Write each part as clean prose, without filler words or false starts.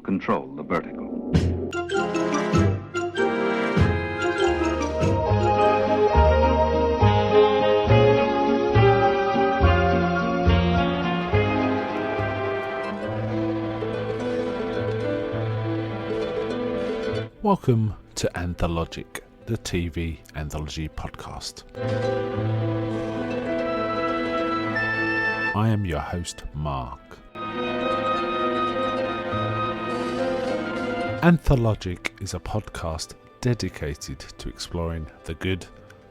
control the vertigo. Welcome to Anthologic, the TV anthology podcast. I am your host, Mark. Anthologic is a podcast dedicated to exploring the good,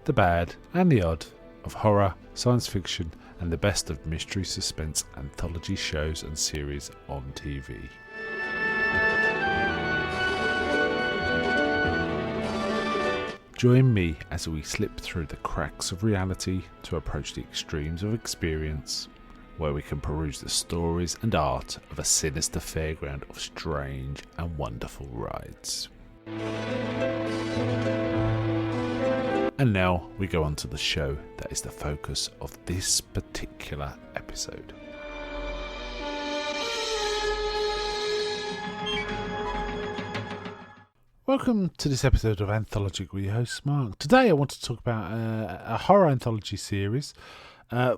the bad, and the odd of horror, science fiction, and the best of mystery suspense anthology shows and series on TV. Join me as we slip through the cracks of reality to approach the extremes of experience, where we can peruse the stories and art of a sinister fairground of strange and wonderful rides. And now we go on to the show that is the focus of this particular episode. Welcome to this episode of Anthologic with your host Mark. Today I want to talk about a horror anthology series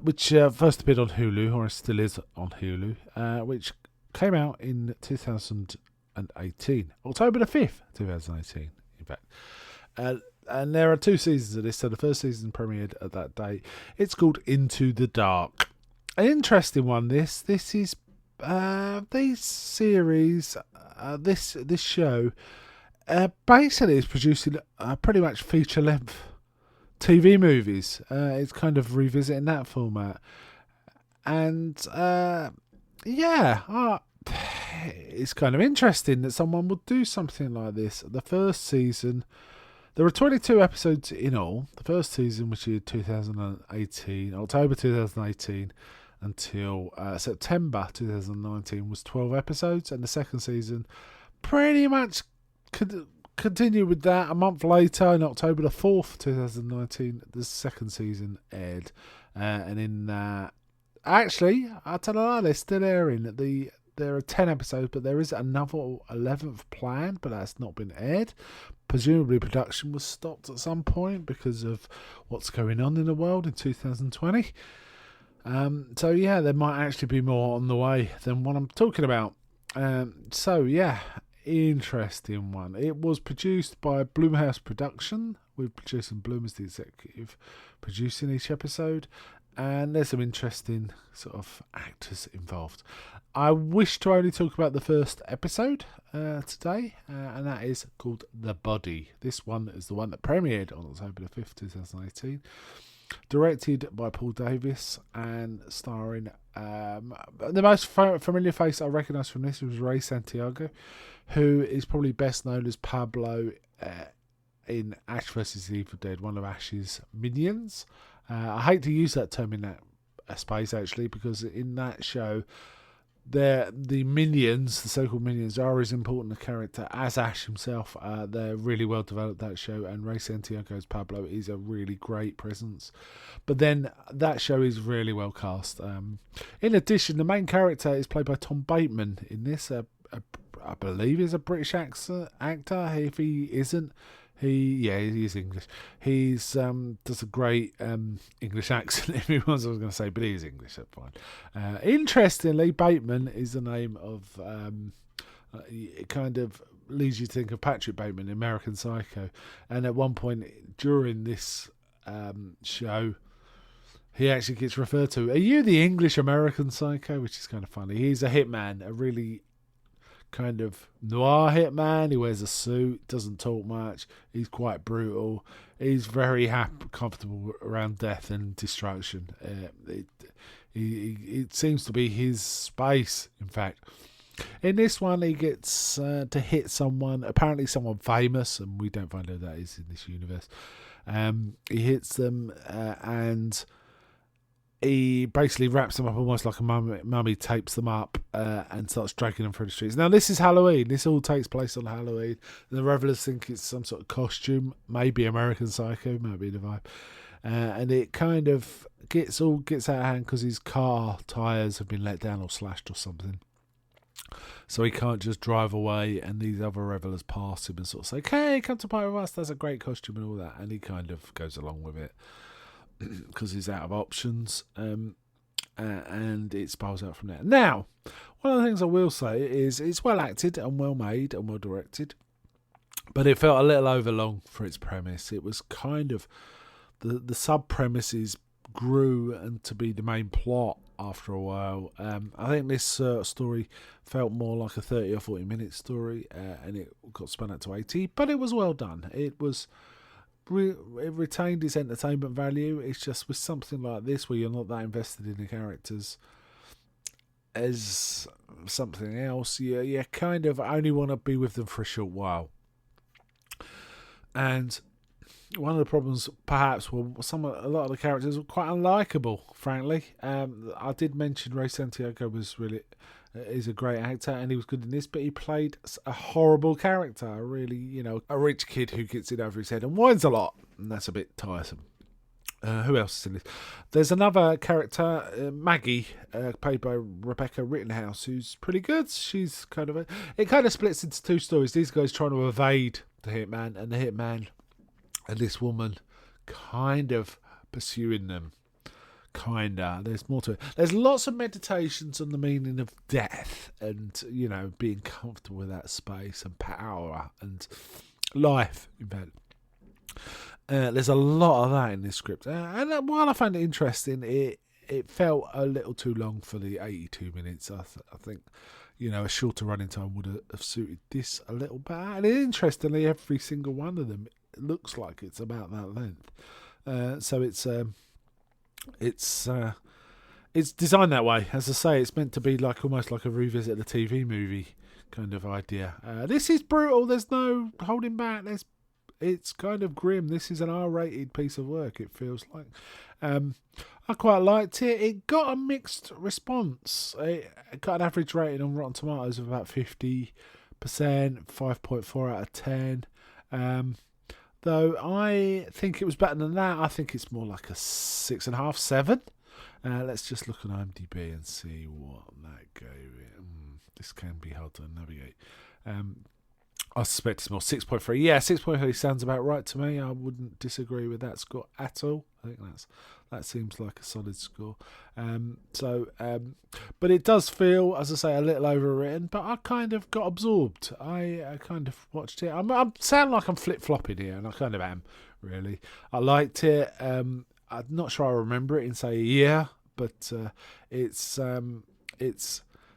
which first appeared on Hulu, or still is on Hulu, which came out in 2018, October the 5th, 2018 in fact. And there are two seasons of this, so the first season premiered at that date. It's called Into the Dark. An interesting one, this is these series, this show basically is producing pretty much feature-length TV movies. It's kind of revisiting that format. And, it's kind of interesting that someone would do something like this. The first season, there were 22 episodes in all. The first season, which is 2018, October 2018, until September 2019, was 12 episodes. And the second season pretty much continue with that. A month later, in October the 4th, 2019, the second season aired. And in actually, I'll tell you that they're still airing. There are 10 episodes, but there is another 11th planned, but that's not been aired. Presumably production was stopped at some point because of what's going on in the world in 2020. So yeah, there might actually be more on the way than what I'm talking about. Interesting one. It was produced by Blumhouse Production, with producer Blum as the executive producing each episode, and there's some interesting sort of actors involved. I wish to only talk about the first episode today, and that is called The Body. This one is the one that premiered on October the 5th, 2018. Directed by Paul Davis and starring the most familiar face I recognise from this was Ray Santiago, who is probably best known as Pablo in Ash vs. Evil Dead, one of Ash's minions. I hate to use that term in that space actually, because in that show the minions, the so-called minions, are as important a character as Ash himself. They're really well developed, that show, and Ray Santiago's Pablo is a really great presence. But then that show is really well cast. In addition, the main character is played by Tom Bateman in this. I believe he's a British actor. If he isn't, he is English. He's does a great English accent. If he was, I was going to say, but he is English. That's fine. Interestingly, Bateman is the name of it kind of leads you to think of Patrick Bateman in American Psycho. And at one point during this show, he actually gets referred to, "Are you the English American Psycho?" Which is kind of funny. He's a hitman, a really kind of noir hitman. He wears a suit, doesn't talk much. He's quite brutal. He's very comfortable around death and destruction. It seems to be his space, in fact. In this one, he gets to hit someone, apparently someone famous, and we don't find out who that is in this universe. He hits them and he basically wraps them up almost like a mummy, tapes them up and starts dragging them through the streets. Now, this is Halloween. This all takes place on Halloween. The revelers think it's some sort of costume, maybe American Psycho, might be the vibe. And it kind of gets out of hand because his car tyres have been let down or slashed or something. So he can't just drive away and these other revelers pass him and sort of say, "Okay, come to party with us, that's a great costume," and all that. And he kind of goes along with it because he's out of options. And it spirals out from there. Now, one of the things I will say is it's well acted and well made and well directed, but it felt a little overlong for its premise. It was kind of the sub premises grew and to be the main plot after a while. I think this story felt more like a 30 or 40 minute story, and it got spun out to 80, but it was well done. It retained its entertainment value. It's just with something like this where you're not that invested in the characters as something else, you kind of only want to be with them for a short while. And one of the problems perhaps were a lot of the characters were quite unlikable, frankly. I did mention Ray Santiago is a great actor and he was good in this, but he played a horrible character, really, a rich kid who gets it over his head and whines a lot, and that's a bit tiresome. Who else is in this? There's another character, Maggie, played by Rebecca Rittenhouse, who's pretty good. She's it kind of splits into two stories. These guys trying to evade the hitman, and the hitman and this woman kind of pursuing them. There's more to it. There's lots of meditations on the meaning of death and, being comfortable with that space and power and life, in fact. There's a lot of that in this script. And while I found it interesting, it felt a little too long for the 82 minutes. I think, a shorter running time would have suited this a little better. And interestingly, every single one of them looks like it's about that length. So it's designed that way. As I say, it's meant to be almost like a revisit of the TV movie kind of idea. This is brutal. There's no holding back. It's kind of grim. This is an R-rated piece of work, it feels like. I quite liked it. It got a mixed response. It got an average rating on Rotten Tomatoes of about 50%, 5.4 out of 10. Though I think it was better than that. I think it's more like a 6.5, 7. Let's just look at IMDb and see what that gave it. This can be hard to navigate. I suspect it's more 6.3. Yeah, 6.3 sounds about right to me. I wouldn't disagree with that score at all. I think that seems like a solid score. But it does feel, as I say, a little overwritten. But I kind of got absorbed. I kind of watched it. I sound like I'm flip-flopping here, and I kind of am, really. I liked it. I'm not sure I remember it in, say, a year. But it's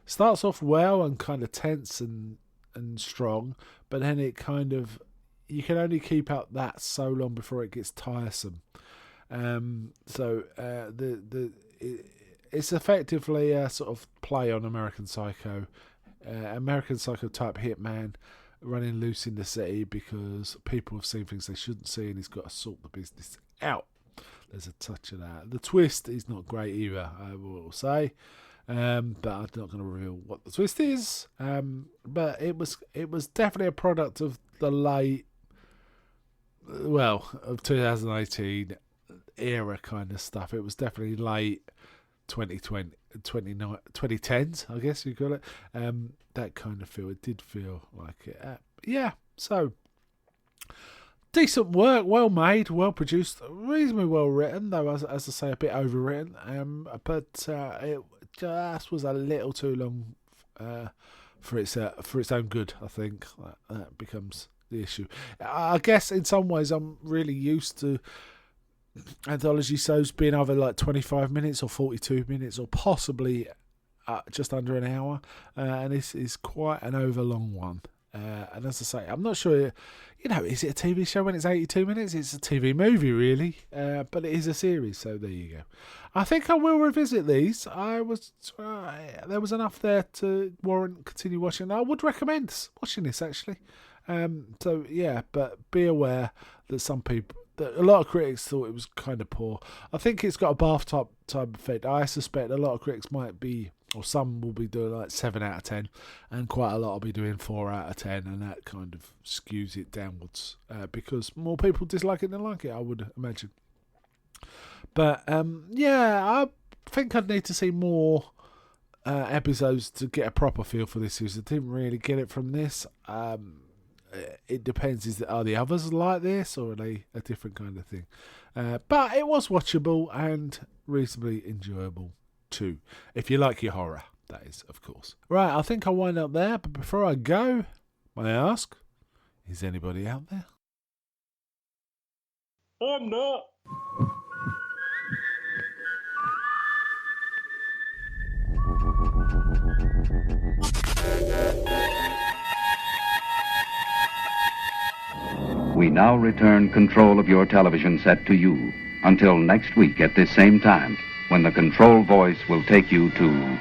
starts off well and kind of tense and strong, but then it kind of, you can only keep up that so long before it gets tiresome. It's effectively a sort of play on American Psycho type hitman running loose in the city because people have seen things they shouldn't see, and he's got to sort the business out. There's a touch of that. The twist is not great either, I will say. But I'm not going to reveal what the twist is. But it was definitely a product of the of 2018 era kind of stuff. It was definitely late 2010s, I guess you call it. That kind of feel. It did feel like it. So decent work, well made, well produced, reasonably well written, though as I say, a bit overwritten. But it just was a little too long for its own good. I think that becomes the issue. I guess in some ways I'm really used to anthology shows being either like 25 minutes or 42 minutes or possibly just under an hour, and this is quite an overlong one. And as I say, I'm not sure, is it a TV show when it's 82 minutes? It's a TV movie, really, but it is a series, so there you go. I think I will revisit these. There was enough there to warrant continue watching. I would recommend watching this, actually. But be aware that a lot of critics thought it was kind of poor. I think it's got a bathtub type effect. I suspect a lot of critics might be, or some will be doing like 7 out of 10, and quite a lot will be doing 4 out of 10, and that kind of skews it downwards because more people dislike it than like it, I would imagine. But I think I'd need to see more episodes to get a proper feel for this series. I didn't really get it from this. It depends. Are the others like this, or are they a different kind of thing? But it was watchable and reasonably enjoyable too, if you like your horror, that is, of course. Right, I think I'll wind up there, but before I go, may I ask, is anybody out there? I'm not. We now return control of your television set to you until next week at this same time, when the control voice will take you to